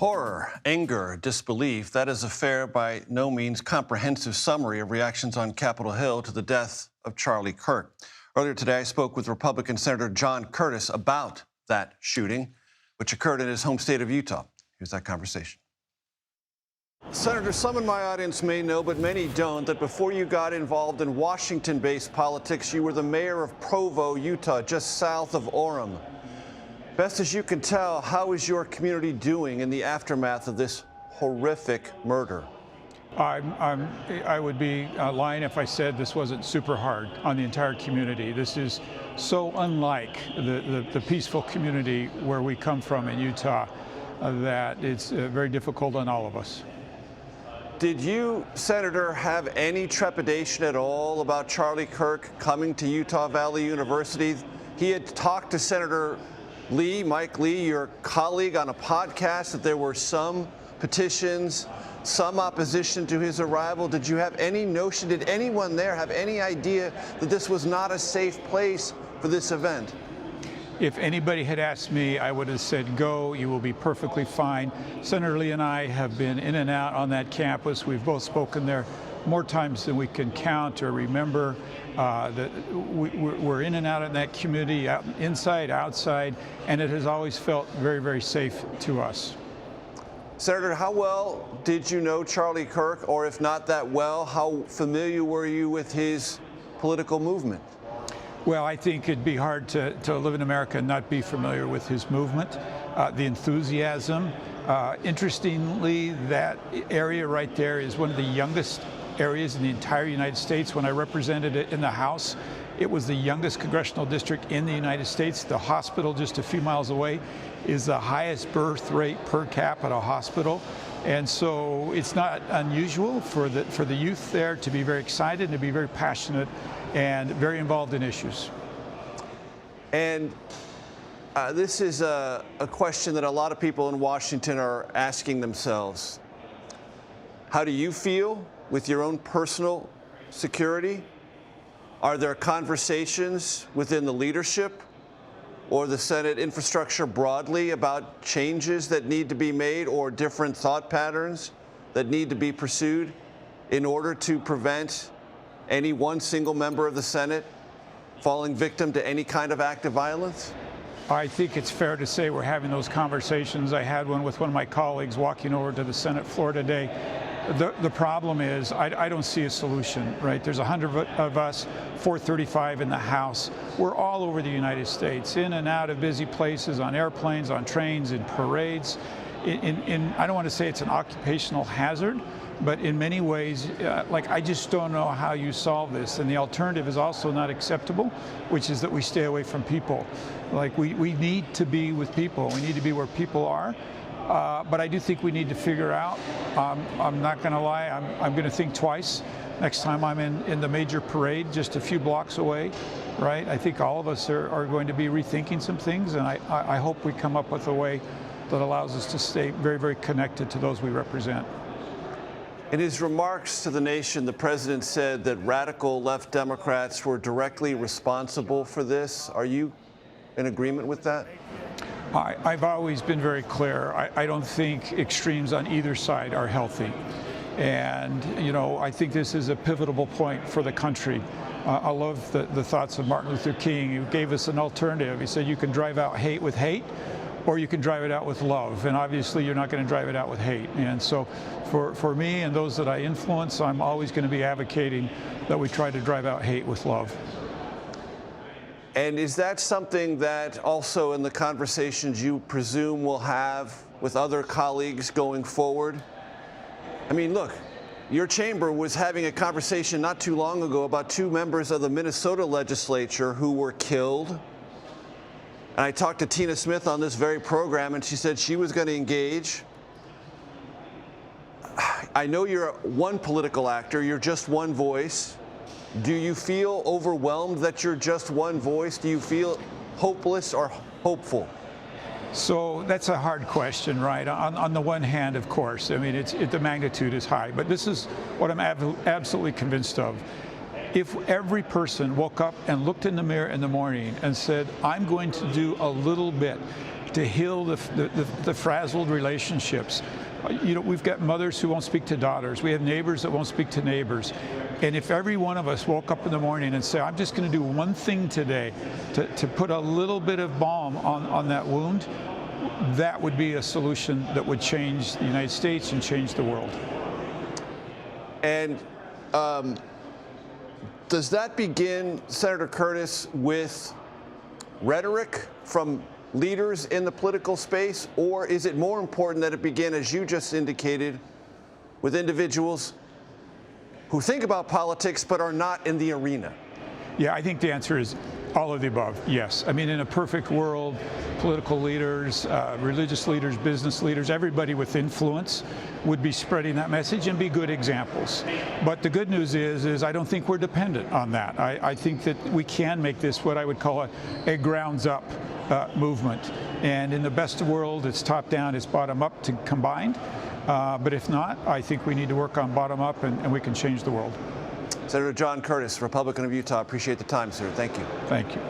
Horror, anger, disbelief, that is a fair, by no means comprehensive summary of reactions on Capitol Hill to the death of Charlie Kirk. Earlier today, I spoke with Republican Senator John Curtis about that shooting, which occurred in his home state of Utah. Here's that conversation. Senator, some in my audience may know, but many don't, that before you got involved in Washington-based politics, you were the mayor of Provo, Utah, just south of Orem. Best as you can tell, how is your community doing in the aftermath of this horrific murder? I would be lying if I said this wasn't super hard on the entire community. This is so unlike the peaceful community where we come from in Utah that it's very difficult on all of us. Did you, Senator, have any trepidation at all about Charlie Kirk coming to Utah Valley University? He had talked to Senator Mike Lee, your colleague, on a podcast that there were some petitions, some opposition to his arrival. Did you have any notion, did anyone there have any idea that this was not a safe place for this event? If anybody had asked me, I would have said, go, you will be perfectly fine. Senator Lee and I have been in and out on that campus. We've both spoken there more times than we can count or remember. We're in and out in that community, inside, outside, and it has always felt very, very safe to us. Senator, how well did you know Charlie Kirk, or if not that well, how familiar were you with his political movement? Well, I think it'd be hard to live in America and not be familiar with his movement, the enthusiasm. Interestingly, that area right there is one of the youngest areas in the entire United States. When I represented it in the House, it was the youngest congressional district in the United States. The hospital just a few miles away is the highest birth rate per capita hospital. And so it's not unusual for the youth there to be very excited and to be very passionate and very involved in issues. And this is a question that a lot of people in Washington are asking themselves. How do you feel with your own personal security? Are there conversations within the leadership or the Senate infrastructure broadly about changes that need to be made or different thought patterns that need to be pursued in order to prevent any one single member of the Senate falling victim to any kind of act of violence? I think it's fair to say we're having those conversations. I had one with one of my colleagues walking over to the Senate floor today. The problem is I don't see a solution, right? There's 100 of us, 435 in the House. We're all over the United States, in and out of busy places, on airplanes, on trains, in parades. I don't want to say it's an occupational hazard, but in many ways, I just don't know how you solve this. And the alternative is also not acceptable, which is that we stay away from people. We need to be with people. We need to be where people are. But I do think we need to figure out, I'm not going to lie, I'm going to think twice next time I'm in the major parade just a few blocks away, right? I think all of us are going to be rethinking some things, and I hope we come up with a way that allows us to stay very, very connected to those we represent. In his remarks to the nation, the president said that radical left Democrats were directly responsible for this. Are you in agreement with that? I've always been very clear. I don't think extremes on either side are healthy. And, I think this is a pivotal point for the country. I love the thoughts of Martin Luther King, who gave us an alternative. He said you can drive out hate with hate, or you can drive it out with love. And obviously, you're not going to drive it out with hate. And so for me and those that I influence, I'm always going to be advocating that we try to drive out hate with love. And is that something that also in the conversations you presume will have with other colleagues going forward? I mean, look, your chamber was having a conversation not too long ago about two members of the Minnesota legislature who were killed. And I talked to Tina Smith on this very program, and she said she was going to engage. I know you're one political actor. You're just one voice. Do you feel overwhelmed that you're just one voice? Do you feel hopeless or hopeful? So that's a hard question, right? On the one hand, of course, I mean, the magnitude is high, but this is what I'm absolutely convinced of. If every person woke up and looked in the mirror in the morning and said, I'm going to do a little bit to heal the frazzled relationships. You know, we've got mothers who won't speak to daughters. We have neighbors that won't speak to neighbors. And if every one of us woke up in the morning and said, I'm just going to do one thing today to put a little bit of balm on that wound, that would be a solution that would change the United States and change the world. And does that begin, Senator Curtis, with rhetoric from leaders in the political space, or is it more important that it begin, as you just indicated, with individuals who think about politics but are not in the arena? Yeah, I think the answer is all of the above, yes. I mean, in a perfect world, political leaders, religious leaders, business leaders, everybody with influence would be spreading that message and be good examples. But the good news is I don't think we're dependent on that. I think that we can make this what I would call a grounds-up movement. And in the best of world, it's top-down, it's bottom-up combined. But if not, I think we need to work on bottom-up, and we can change the world. Senator John Curtis, Republican of Utah, appreciate the time, sir. Thank you. Thank you.